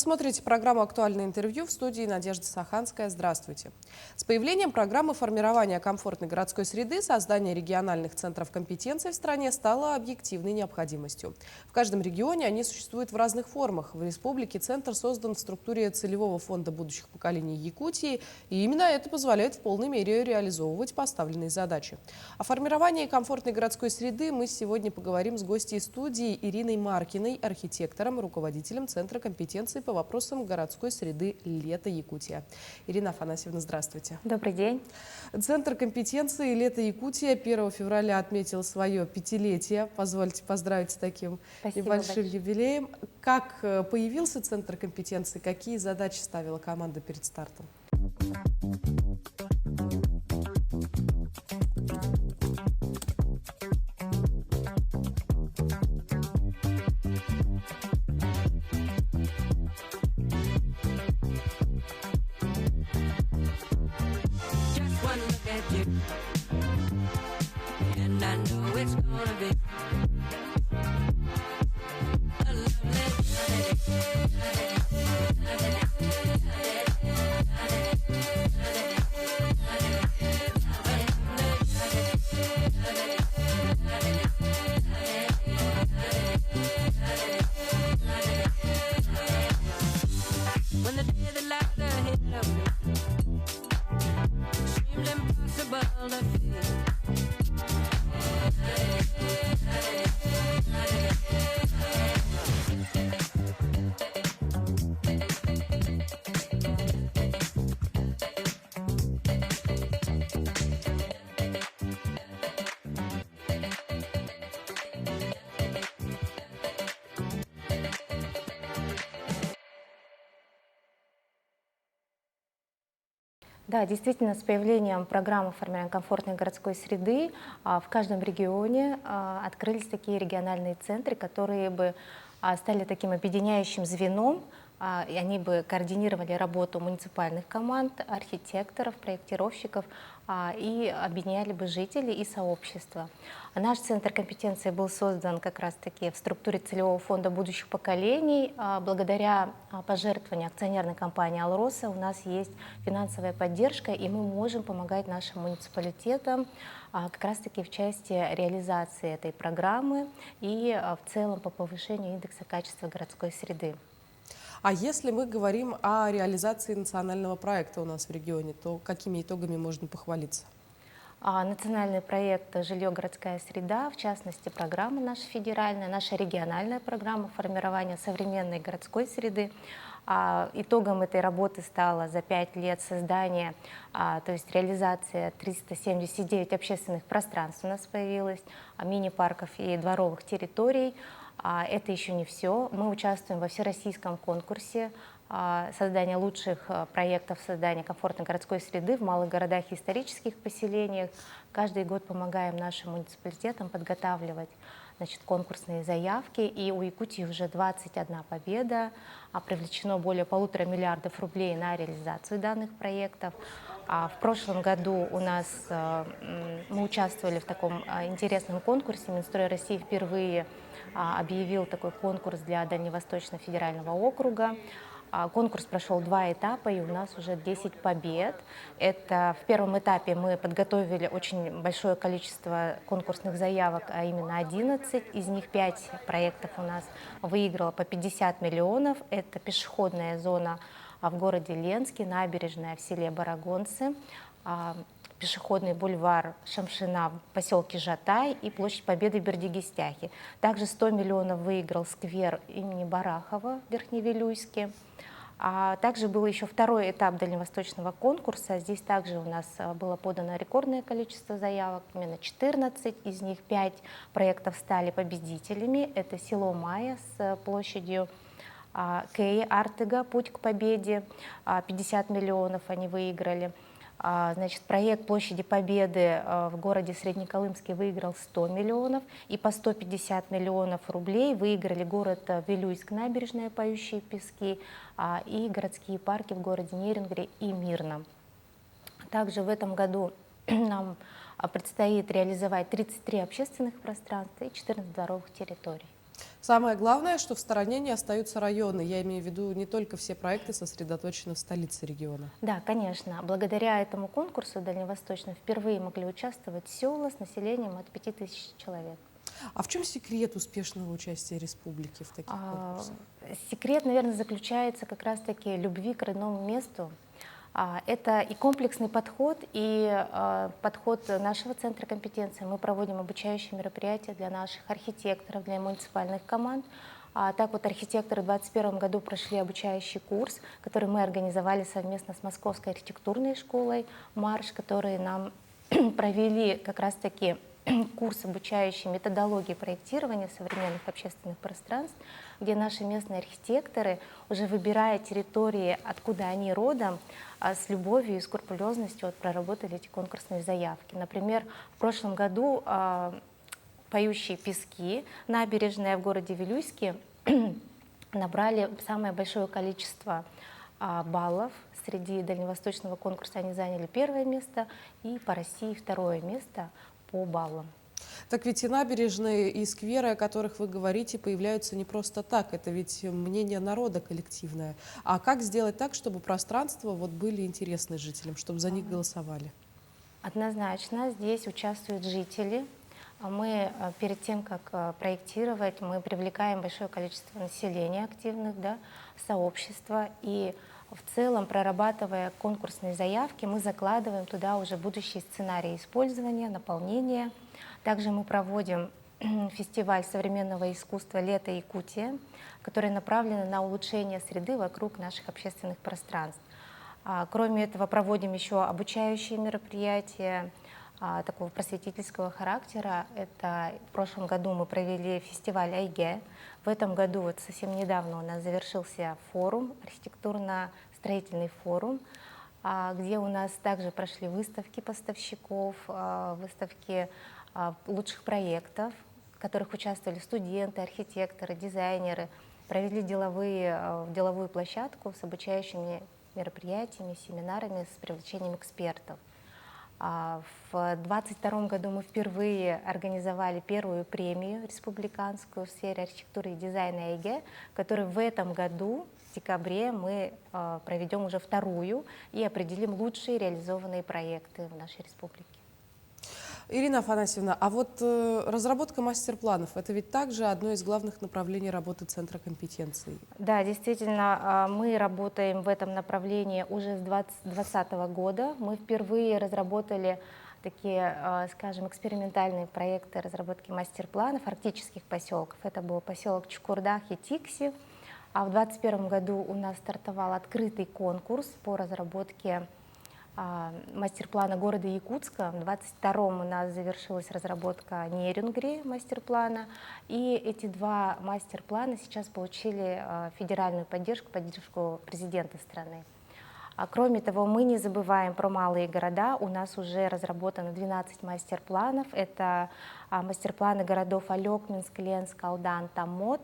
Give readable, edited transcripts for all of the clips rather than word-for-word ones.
смотрите программу «Актуальное интервью», в студии Надежда Саханская. Здравствуйте. С появлением программы формирования комфортной городской среды создание региональных центров компетенций в стране стало объективной необходимостью. В каждом регионе они существуют в разных формах. В республике центр создан в структуре целевого фонда будущих поколений Якутии, и именно это позволяет в полной мере реализовывать поставленные задачи. О формировании комфортной городской среды мы сегодня поговорим с гостьей студии Ириной Маркиной, архитектором, руководителем Центра компетенций по вопросам городской среды «Лето Якутия». Ирина Афанасьевна, здравствуйте. Добрый день. Центр компетенции «Лето Якутия» 1 февраля отметил свое 5-летие. Позвольте поздравить с таким небольшим юбилеем. Как появился Центр компетенции? Какие задачи ставила команда перед стартом? Да, действительно, с появлением программы формирования комфортной городской среды в каждом регионе открылись такие региональные центры, которые бы стали таким объединяющим звеном, и они бы координировали работу муниципальных команд, архитекторов, проектировщиков и объединяли бы жителей и сообщества. Наш центр компетенции был создан как раз-таки в структуре целевого фонда будущих поколений. Благодаря пожертвованию акционерной компании «Алроса» у нас есть финансовая поддержка, и мы можем помогать нашим муниципалитетам как раз-таки в части реализации этой программы и в целом по повышению индекса качества городской среды. А если мы говорим о реализации национального проекта у нас в регионе, то какими итогами можно похвалиться? Национальный проект «Жилье. Городская среда», в частности, программа наша федеральная, наша региональная программа формирования современной городской среды. Итогом этой работы стало за 5 лет создание, то есть реализация 379 общественных пространств у нас появилось, мини-парков и дворовых территорий. Это еще не все. Мы участвуем во всероссийском конкурсе создания лучших проектов создания комфортной городской среды в малых городах и исторических поселениях. Каждый год помогаем нашим муниципалитетам подготавливать, конкурсные заявки. И у Якутии уже 21 победа, привлечено более 1,5 миллиарда рублей на реализацию данных проектов. В прошлом году мы участвовали в таком интересном конкурсе. Минстрой России впервые объявил такой конкурс для Дальневосточного федерального округа. Конкурс прошел 2 этапа, и у нас уже 10 побед. В первом этапе мы подготовили очень большое количество конкурсных заявок, а именно 11. Из них 5 проектов у нас выиграло по 50 миллионов. Это пешеходная зона в городе Ленске, набережная в селе Барагонцы, пешеходный бульвар Шамшина в поселке Жатай и площадь Победы в Бердигистяхе. Также 100 миллионов выиграл сквер имени Барахова в Верхневилюйске. Также был еще второй этап дальневосточного конкурса. Здесь также у нас было подано рекордное количество заявок, именно 14. Из них 5 проектов стали победителями. Это село Майя с площадью Кей Артега «Путь к победе», 50 миллионов они выиграли. Проект площади Победы в городе Среднеколымске выиграл 100 миллионов, и по 150 миллионов рублей выиграли город Вилюйск, набережная Поющие пески, и городские парки в городе Нерюнгри и Мирном. Также в этом году нам предстоит реализовать 33 общественных пространства и 14 дворовых территорий. Самое главное, что в стороне не остаются районы. Я имею в виду, не только все проекты сосредоточены в столице региона. Да, конечно. Благодаря этому конкурсу дальневосточно впервые могли участвовать села с населением от 5000 человек. А в чем секрет успешного участия республики в таких конкурсах? Секрет, наверное, заключается как раз-таки любви к родному месту. Это и комплексный подход, и подход нашего центра компетенции. Мы проводим обучающие мероприятия для наших архитекторов, для муниципальных команд. Так вот, архитекторы в 2021 году прошли обучающий курс, который мы организовали совместно с Московской архитектурной школой «Марш», которые нам провели как раз-таки курс, обучающий методологии проектирования современных общественных пространств, где наши местные архитекторы, уже выбирая территории, откуда они родом, с любовью и скрупулезностью проработали эти конкурсные заявки. Например, в прошлом году «Поющие пески», набережная в городе Вилюйске, набрали самое большое количество баллов. Среди дальневосточного конкурса они заняли первое место, и по России второе место по баллам. Так ведь и набережные, и скверы, о которых вы говорите, появляются не просто так. Это ведь мнение народа коллективное. А как сделать так, чтобы пространства были интересны жителям, чтобы за них голосовали? Однозначно здесь участвуют жители. Мы перед тем, как проектировать, мы привлекаем большое количество населения активных, да, сообщества. И в целом, прорабатывая конкурсные заявки, мы закладываем туда уже будущие сценарии использования, наполнения. Также мы проводим фестиваль современного искусства «Лето Якутия», который направлен на улучшение среды вокруг наших общественных пространств. Кроме этого, проводим еще обучающие мероприятия такого просветительского характера. Это в прошлом году мы провели фестиваль «Айге». В этом году, вот совсем недавно, у нас завершился форум, архитектурно-строительный форум, где у нас также прошли выставки поставщиков, выставки лучших проектов, в которых участвовали студенты, архитекторы, дизайнеры, провели деловую площадку с обучающими мероприятиями, семинарами с привлечением экспертов. В 2022 году мы впервые организовали первую премию республиканскую в сфере архитектуры и дизайна АИГ, которую в этом году, в декабре, мы проведем уже вторую и определим лучшие реализованные проекты в нашей республике. Ирина Афанасьевна, а разработка мастер-планов – это ведь также одно из главных направлений работы Центра компетенций? Да, действительно, мы работаем в этом направлении уже с 2020 года. Мы впервые разработали такие, скажем, экспериментальные проекты разработки мастер-планов арктических поселков. Это был поселок Чукурдах и Тикси. А в 2021 году у нас стартовал открытый конкурс по разработке мастер-плана города Якутска. В 2022 у нас завершилась разработка Нерюнгри мастер-плана. И эти два мастер-плана сейчас получили федеральную поддержку президента страны. Кроме того, мы не забываем про малые города. У нас уже разработано 12 мастер-планов. Это мастер-планы городов Алек, Минск, Ленск, Алдан, Тамот.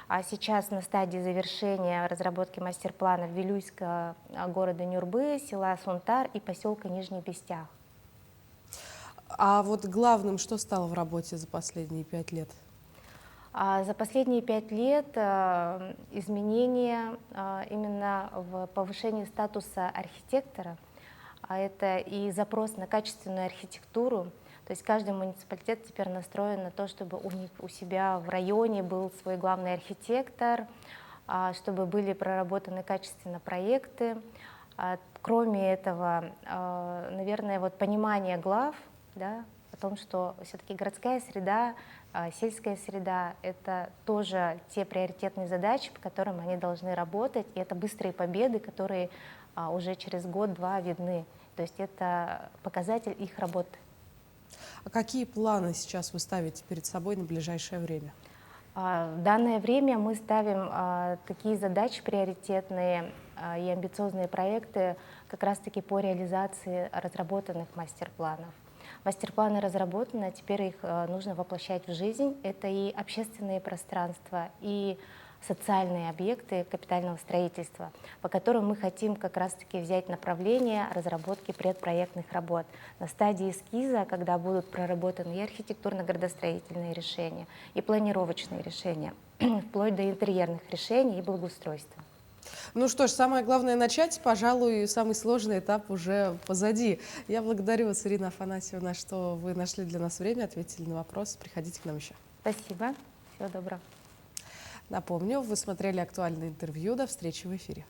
А сейчас на стадии завершения разработки мастер-планов Вилюйска, города Нюрбы, села Сунтар и поселка Нижний Бестях. А главным что стало в работе за последние 5 лет? За последние 5 лет изменения именно в повышении статуса архитектора, это и запрос на качественную архитектуру. То есть каждый муниципалитет теперь настроен на то, чтобы у себя в районе был свой главный архитектор, чтобы были проработаны качественно проекты. Кроме этого, наверное, понимание глав, да, о том, что все-таки городская среда, сельская среда — это тоже те приоритетные задачи, по которым они должны работать, и это быстрые победы, которые уже через год-два видны. То есть это показатель их работы. А какие планы сейчас вы ставите перед собой на ближайшее время? В данное время мы ставим такие задачи приоритетные и амбициозные проекты как раз-таки по реализации разработанных мастер-планов. Мастер-планы разработаны, а теперь их нужно воплощать в жизнь. Это и общественные пространства, и социальные объекты капитального строительства, по которым мы хотим как раз-таки взять направление разработки предпроектных работ на стадии эскиза, когда будут проработаны и архитектурно-градостроительные решения, и планировочные решения, вплоть до интерьерных решений и благоустройства. Ну что ж, самое главное начать, пожалуй, самый сложный этап уже позади. Я благодарю вас, Ирина Афанасьевна, что вы нашли для нас время, ответили на вопросы. Приходите к нам еще. Спасибо. Всего доброго. Напомню, вы смотрели актуальное интервью. До встречи в эфире.